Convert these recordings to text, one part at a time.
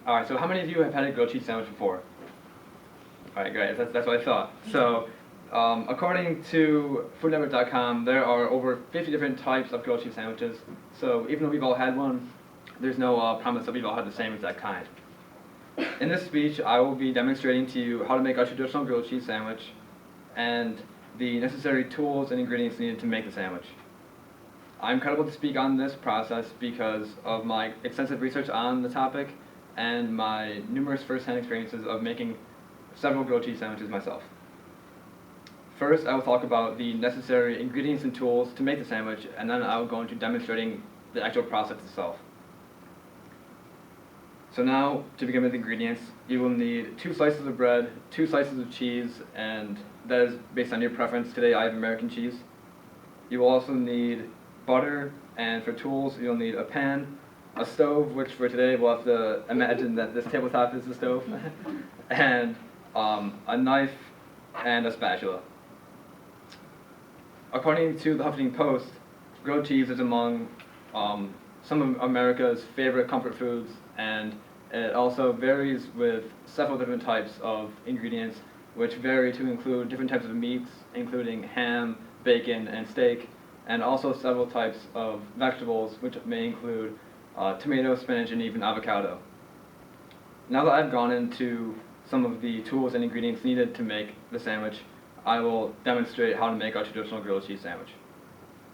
Alright, so how many of you have had a grilled cheese sandwich before? Alright, great, that's what I thought. So, according to foodnetwork.com, there are over 50 different types of grilled cheese sandwiches. So even though we've all had one, there's no promise that we've all had the same exact kind. In this speech, I will be demonstrating to you how to make a traditional grilled cheese sandwich and the necessary tools and ingredients needed to make the sandwich. I'm credible to speak on this process because of my extensive research on the topic and my numerous first-hand experiences of making several grilled cheese sandwiches myself. First, I will talk about the necessary ingredients and tools to make the sandwich, and then I will go into demonstrating the actual process itself. So now, to begin with the ingredients, you will need 2 slices of bread, 2 slices of cheese, and that is based on your preference. Today I have American cheese. You will also need butter, and for tools you'll need a pan, a stove, which for today we'll have to imagine that this tabletop is the stove, and a knife and a spatula. According to the Huffington Post, grilled cheese is among some of America's favorite comfort foods, and it also varies with several different types of ingredients, which vary to include different types of meats, including ham, bacon, and steak, and also several types of vegetables, which may include tomato, spinach, and even avocado. Now that I've gone into some of the tools and ingredients needed to make the sandwich, I will demonstrate how to make our traditional grilled cheese sandwich.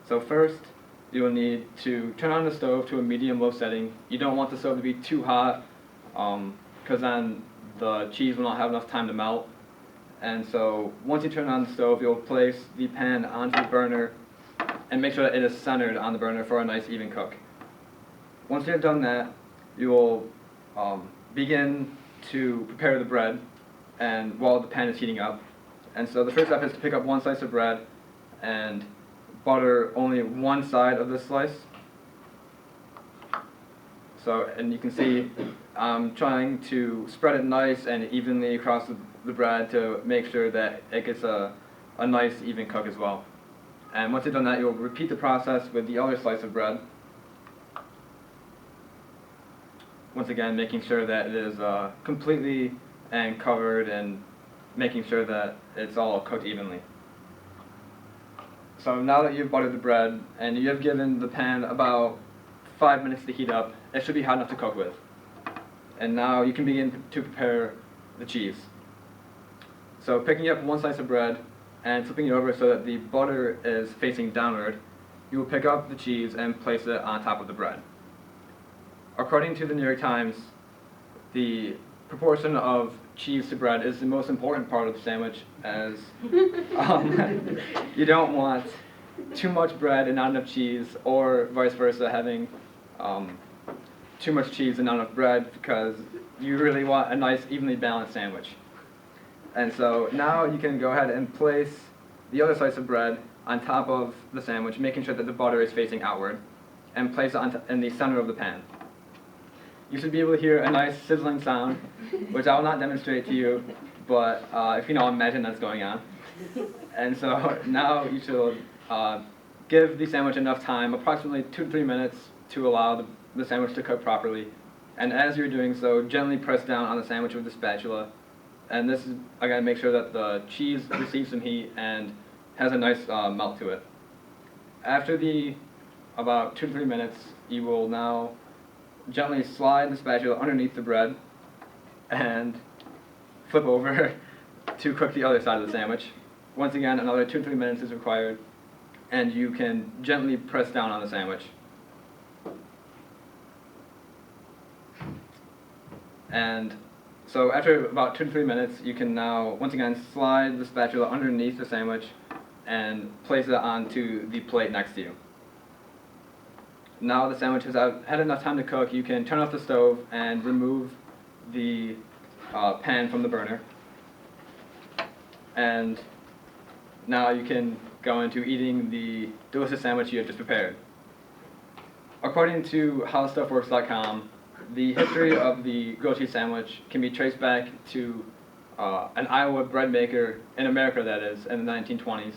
So first, you will need to turn on the stove to a medium-low setting. You don't want the stove to be too hot, because then the cheese will not have enough time to melt. And so once you turn on the stove, you'll place the pan onto the burner and make sure that it is centered on the burner for a nice even cook. Once you've done that, you will begin to prepare the bread, and while the pan is heating up. And so the first step is to pick up 1 slice of bread and butter only one side of this slice. So, and you can see I'm trying to spread it nice and evenly across the bread to make sure that it gets a nice even cook as well. And once you've done that, you'll repeat the process with the other slice of bread. Once again, making sure that it is completely and covered, and making sure that it's all cooked evenly. So now that you've buttered the bread and you have given the pan about 5 minutes to heat up, it should be hot enough to cook with. And now you can begin to prepare the cheese. So picking up 1 slice of bread and flipping it over so that the butter is facing downward, you will pick up the cheese and place it on top of the bread. According to the New York Times, the proportion of cheese to bread is the most important part of the sandwich, as you don't want too much bread and not enough cheese, or vice versa, having too much cheese and not enough bread, because you really want a nice evenly balanced sandwich. And so now you can go ahead and place the other slice of bread on top of the sandwich, making sure that the butter is facing outward, and place it in the center of the pan. You should be able to hear a nice sizzling sound, which I will not demonstrate to you, but if you know, imagine that's going on. And so now you should give the sandwich enough time, approximately 2 to 3 minutes, to allow the sandwich to cook properly. And as you're doing so, gently press down on the sandwich with the spatula. And this is, again, make sure that the cheese receives some heat and has a nice melt to it. After about 2 to 3 minutes, you will now gently slide the spatula underneath the bread and flip over to cook the other side of the sandwich. Once again, another 2 to 3 minutes is required, and you can gently press down on the sandwich. And so after about 2 to 3 minutes, you can now once again slide the spatula underneath the sandwich and place it onto the plate next to you. Now the sandwich has had enough time to cook, you can turn off the stove and remove the pan from the burner. And now you can go into eating the delicious sandwich you have just prepared. According to howstuffworks.com, the history of the grilled cheese sandwich can be traced back to an Iowa bread maker, in America that is, in the 1920s.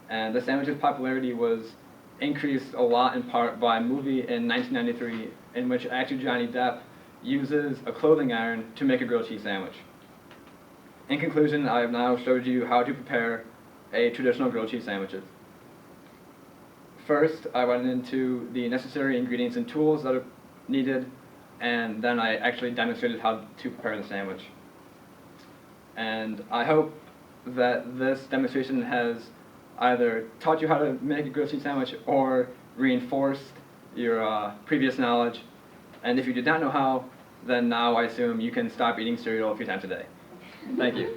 And the sandwich's popularity was increased a lot in part by a movie in 1993 in which actor Johnny Depp uses a clothing iron to make a grilled cheese sandwich. In conclusion, I have now showed you how to prepare a traditional grilled cheese sandwich. First, I went into the necessary ingredients and tools that are needed, and then I actually demonstrated how to prepare the sandwich. And I hope that this demonstration has either taught you how to make a grilled cheese sandwich or reinforced your previous knowledge. And if you did not know how, then now I assume you can stop eating cereal a few times a day. Thank you.